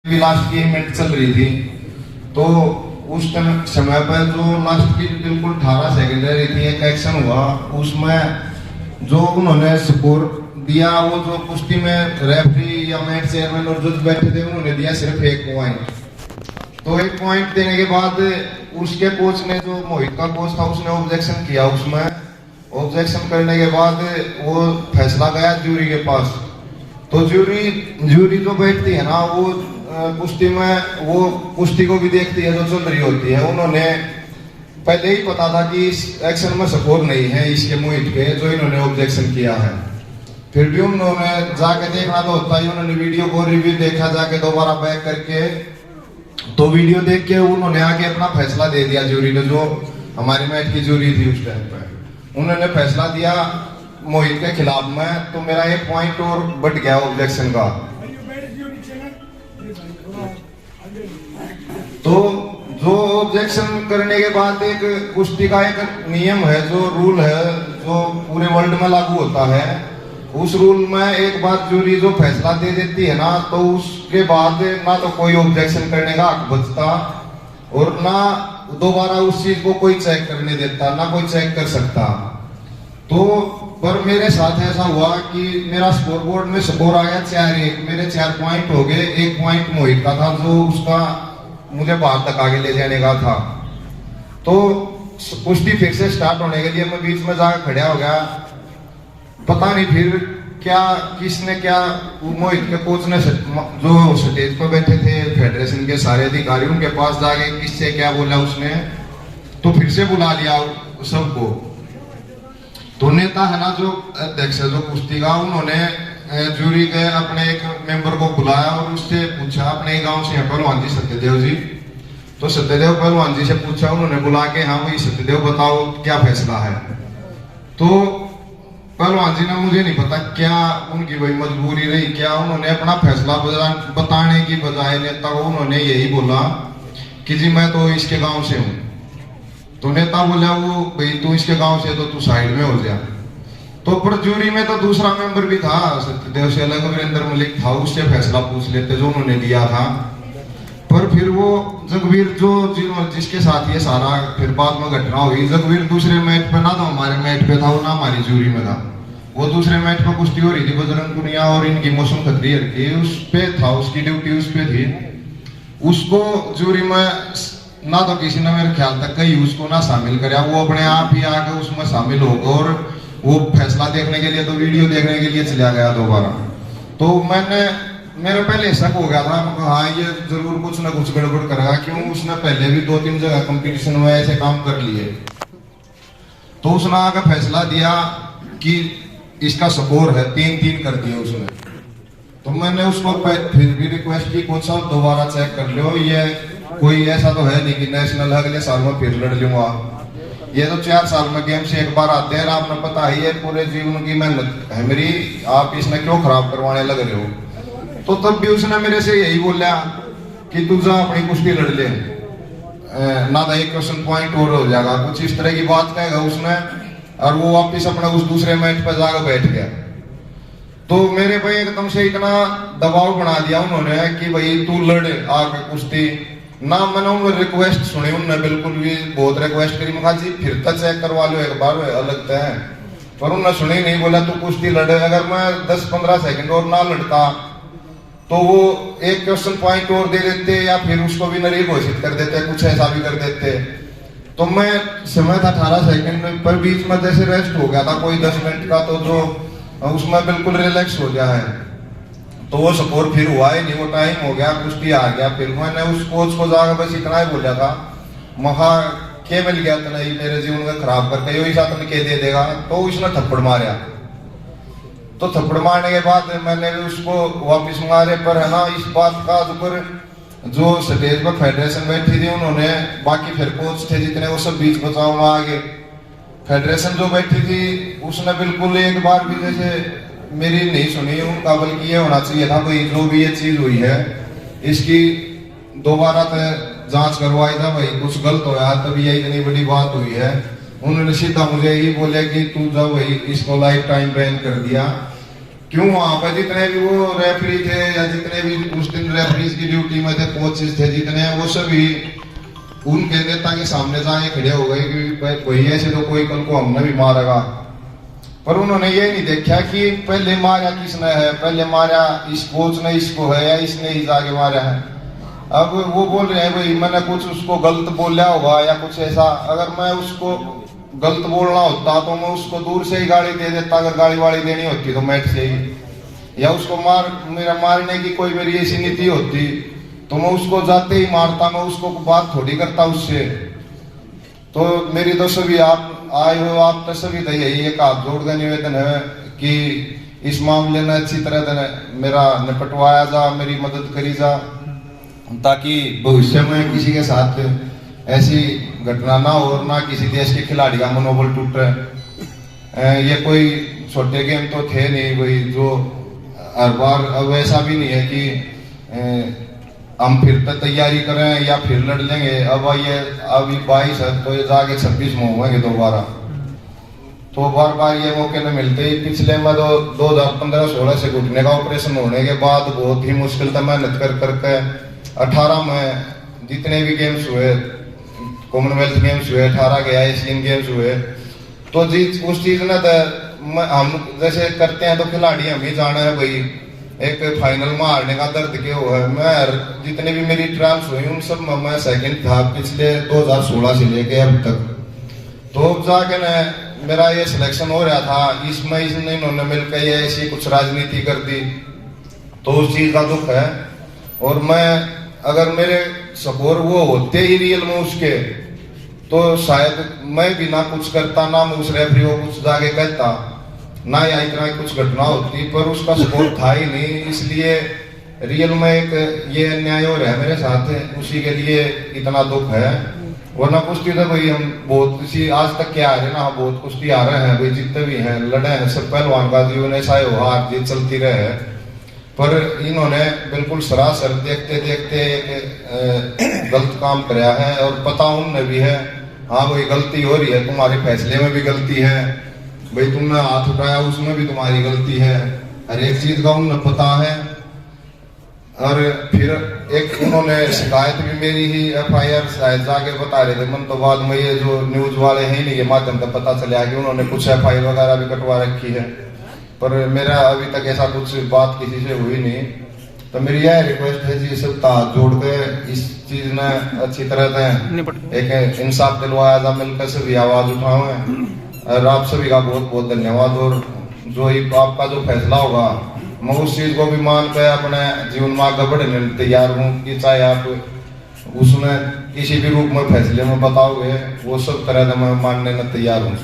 भी लास्ट की इवेंट चल रही थी, तो उस समय पर जो लास्ट की बिल्कुल 18 सेकंड रह रही थी, एक एक्शन हुआ उसमें जो उन्होंने स्कोर दिया, वो जो कुश्ती में रेफरी या मैच चेयरमैन और जज बैठे थे उन्होंने दिया सिर्फ 1 पॉइंट। तो 1 पॉइंट देने के बाद उसके कोच ने, जो मोहित का कोच था, उसने ऑब्जेक्शन किया। उसमें ऑब्जेक्शन करने के बाद वो फैसला गया ज्यूरी के पास। तो ज्यूरी जो बैठती है ना, वो कुश्ती में वो कुश्ती को भी देखती है जो चल रही होती है। उन्होंने पहले ही पता था कि इस एक्शन में स्कोर नहीं है इसके मोहित पे, जो इन्होंने ऑब्जेक्शन किया है। फिर भी उन्होंने जाके देखना तो होता ही, उन्होंने वीडियो को रिव्यू देखा जाके दोबारा बैक करके, तो वीडियो देख के उन्होंने आके अपना फैसला दे दिया। ज्यूरी ने, जो हमारी मैच की ज्यूरी थी उस टाइम पे, उन्होंने फैसला दिया मोहित के खिलाफ में। तो मेरा 1 पॉइंट और बढ़ गया ऑब्जेक्शन का। तो जो ऑब्जेक्शन करने के बाद एक कुश्ती का एक नियम है, जो रूल है, जो पूरे वर्ल्ड में लागू होता है, उस रूल में एक बार ज्यूरी जो फैसला दे देती है ना, तो उसके बाद ना तो कोई ऑब्जेक्शन करने का हक बचता और ना दोबारा उस चीज को कोई चेक करने देता, ना कोई चेक कर सकता। तो पर मेरे साथ ऐसा हुआ कि मेरा स्कोर बोर्ड में स्कोर आया 4-1, मेरे 4 पॉइंट हो गए। 1 पॉइंट मोहित का था, जो उसका मुझे बाहर तक आगे ले जाने का था। तो कुश्ती फिर से स्टार्ट होने के लिए मैं बीच में जाकर खड़ा हो गया। पता नहीं फिर क्या, किसने क्या, मोहित के कोच ने जो स्टेज पर बैठे थे फेडरेशन के सारे अधिकारी, उनके पास जाके किससे क्या बोला उसने, तो फिर से बुला लिया सबको। तो नेता है ना, जो अध्यक्ष है जो कुश्ती का, उन्होंने जूरी के अपने एक मेंबर को बुलाया और उससे पूछा, अपने गांव से हैं पहलवान जी सत्यदेव जी। तो सत्यदेव पहलवान जी से पूछा उन्होंने बुला के, हाँ भाई सत्यदेव बताओ क्या फैसला है। तो पहलवान जी ने, मुझे नहीं पता क्या उनकी वही मजबूरी रही, क्या उन्होंने अपना फैसला बताने की बजाय नेता को उन्होंने यही बोला कि जी मैं तो इसके गांव से हूँ। तो नेता बोला, वो भाई तू इसके गांव से तो तू साइड में हो जा। तो पर ज्यूरी में तो दूसरा मेंबर भी था, सत्यदेव से अलग वीरेंद्र मलिक था, उससे फैसला पूछ लेते जो उन्होंने दिया था। पर फिर वो जगवीर जो जिसके साथ ये सारा फिर बाद में घटना हुई, जगवीर दूसरे मैच पे ना, तो हमारे मैच पे था, वो ना हमारी ज्यूरी में था। वो दूसरे मैच पे कुश्ती हो रही थी बजरंग पुनिया और इनकी मौसम खत्रियर की, उस पे था, उसकी ड्यूटी उस पे थी। उसको ज्यूरी में ना तो किसी ने मेरे ख्याल तक कहीं उसको ना शामिल कराया, वो अपने आप ही आके उसमें शामिल हो गया और वो फैसला देखने के लिए, तो वीडियो देखने के लिए चला गया दोबारा। तो मेरे पहले शक हो गया था, हाँ ये जरूर कुछ ना कुछ गड़बड़ करेगा, क्यों उसने पहले भी 2-3 जगह कंपटीशन में ऐसे काम कर लिए। तो उसने आगे फैसला दिया कि इसका स्कोर है 3-3 कर दिया उसने। तो मैंने उसको फिर भी रिक्वेस्ट की, कोच साहब दोबारा चेक कर लो, ये कोई ऐसा तो है नहीं कि नेशनल अगले साल में फिर लड़ लूंगा। ये तो 4 साल में गेम से एक बार आते हैं, आपने पता ही है पूरे जीवन की मेहनत है मेरी, आप इसमें क्यों खराब करवाने लग रहे हो। तो तब भी उसने मेरे से यही बोला कि तू जा अपनी कुश्ती लड़ ले, ना तो 1 क्वेश्चन पॉइंट और हो जाएगा, कुछ इस तरह की बात कहेगा उसने। और वो वापिस अपना उस दूसरे मैच पर जाकर बैठ गया। तो मेरे पे एकदम से इतना दबाव बना दिया उन्होंने कि भाई तू लड़ आके कुश्ती ना। मैंने उन्होंने रिक्वेस्ट सुनी, उन्होंने बिल्कुल भी बहुत रिक्वेस्ट करी, मैं जी फिर तक चेक करवा लो एक बार, अलग है। पर उन्होंने सुनी नहीं, बोला तू कुश्ती लड़े। अगर मैं 10-15 सेकंड और ना लड़ता तो वो 1 क्वेश्चन पॉइंट और दे देते, या फिर उसको भी नरी घोषित कर देते, कुछ ऐसा भी कर देते। तो मैं समय था 18 सेकंड पर, बीच में जैसे रेस्ट हो गया था कोई 10 मिनट का, तो जो उसमें बिल्कुल रिलैक्स हो गया है। तो वो स्कोर फिर हुआ ही नहीं, वो टाइम हो गया, कुश्ती आ गया। फिर मैंने उस कोच को जाकर बस इतना ही बोला था, महा के मिल गया तो नहीं मेरे जीवन का खराब करके, यो साथ में के दे देगा। तो उसने थप्पड़ मारा। तो थप्पड़ मारने के बाद मैंने उसको वापिस मारे, पर है ना इस बात का ऊपर जो स्टेज पर फेडरेशन बैठी थी, उन्होंने बाकी फिर कोच थे जितने, वो सब बीच बचाव में आगे। फेडरेशन जो बैठी थी उसने बिल्कुल एक बार भी जैसे मेरी नहीं सुनी उनका, बल्कि ये होना चाहिए था भाई जो भी ये चीज हुई है इसकी दोबारा जांच करवाई था, भाई कुछ गलत होया तभी ये इतनी बड़ी बात हुई है। उन्होंने सीधा मुझे यही बोले कि तू जब भाई इसको लाइफ टाइम बैन कर दिया। क्यों वहां पर जितने भी वो रेफरी थे या जितने भी उस दिन रेफरीज की ड्यूटी में थे, कोचेस थे जितने, वो सभी उनके नेता के सामने जाके खड़े हो गए कि भाई कोई ऐसे तो कोई कल को हमने भी मारेगा। पर उन्होंने ये नहीं देखा कि पहले मारा किसने है, पहले मारा इस कोच ने इसको है या इसने ही जाके मारा है। अब वो बोल रहे हैं भाई मैंने कुछ उसको गलत बोला होगा या कुछ ऐसा। अगर मैं उसको गलत बोलना होता तो मैं उसको दूर से ही गाड़ी दे देता, अगर गाड़ी वाड़ी देनी होती तो मैट से ही, या उसको मेरा मारने की कोई मेरी ऐसी नीति होती तो मैं उसको जाते ही मारता, मैं उसको बात थोड़ी करता उससे। तो मेरी तो सभी आप आए हो, आप तो सभी तो यही एक हाथ जोड़ का निवेदन है कि इस मामले में अच्छी तरह मेरा निपटवाया जा, मेरी मदद करी जा, ताकि भविष्य में किसी के साथ ऐसी घटना ना हो और ना किसी देश के खिलाड़ी का मनोबल टूटे। ये कोई छोटे गेम तो थे नहीं भाई जो हर बार। अब ऐसा भी नहीं है कि हम फिर तो तैयारी करें या फिर लड़ लेंगे। अब ये अभी 22 है तो ये जाके 26 में होंगे दोबारा, तो बार बार ये मौके न मिलते ही। पिछले में तो 2015-16 से घुटने का ऑपरेशन होने के बाद बहुत ही मुश्किल था मेहनत कर करके 18 में जितने भी गेम्स हुए, कॉमनवेल्थ गेम्स हुए, 18 के एशियन गेम्स हुए, तो उस चीज ने हम जैसे करते हैं तो खिलाड़ी हम ही जाना है भाई, एक फाइनल में हारने का दर्द क्या हुआ है। मैं जितने भी मेरी ट्रायल्स हुई उन सब में मैं सेकंड था पिछले 2016 से लेके अब तक। तो जाके न मेरा ये सिलेक्शन हो रहा था, इसमें इन्होंने मिलकर ये ऐसी कुछ राजनीति कर दी, तो उस चीज का दुख है। और मैं अगर मेरे सपोर्ट वो होते ही रियल में उसके, तो शायद मैं भी ना कुछ करता, ना मैं उस रेफरी को कुछ जाके कहता, ना या इतना कुछ घटना होती। पर उसका सपोर्ट था ही नहीं, इसलिए रियल में एक ये अन्याय हो रहा है मेरे साथ, उसी के लिए इतना दुख है। वरना कुश्ती तो भाई हम बहुत सी आज तक क्या आ रहे ना, बहुत कुश्ती आ रहे हैं भाई, जितने भी हैं लड़े हैं सब पहलवान का जीवन ऐसा हो, हार जीत चलती रहे। पर इन्होंने बिल्कुल सरासर देखते देखते एक गलत काम कराया है, और पता उनने भी है हाँ भाई गलती हो रही है, तुम्हारे फैसले में भी गलती है भाई, तुमने हाथ उठाया उसमें भी तुम्हारी गलती है, हर एक चीज का उन्हें पता है। और फिर एक उन्होंने शिकायत भी मेरी ही FIR शायद जाके बता रहे थे, मन तो बाद में ये जो न्यूज वाले हैं नहीं, ये माध्यम तक पता चला कि उन्होंने कुछ FIR वगैरह भी कटवा रखी है। पर मेरा अभी तक ऐसा कुछ बात किसी से हुई नहीं। तो मेरी यह रिक्वेस्ट है जी, सब हाथ जोड़ के इस चीज में अच्छी तरह से एक इंसाफ दिलवाया जा, मिलकर सभी आवाज उठाओ। और आप सभी का बहुत बहुत धन्यवाद। और जो ही आपका जो फैसला होगा मैं उस चीज को भी मान कर अपने जीवन में आगे बढ़ने तैयार हूँ, कि चाहे आप उसमें किसी भी रूप में फैसले में बताओगे, वो सब तरह से मैं मानने में तैयार हूँ।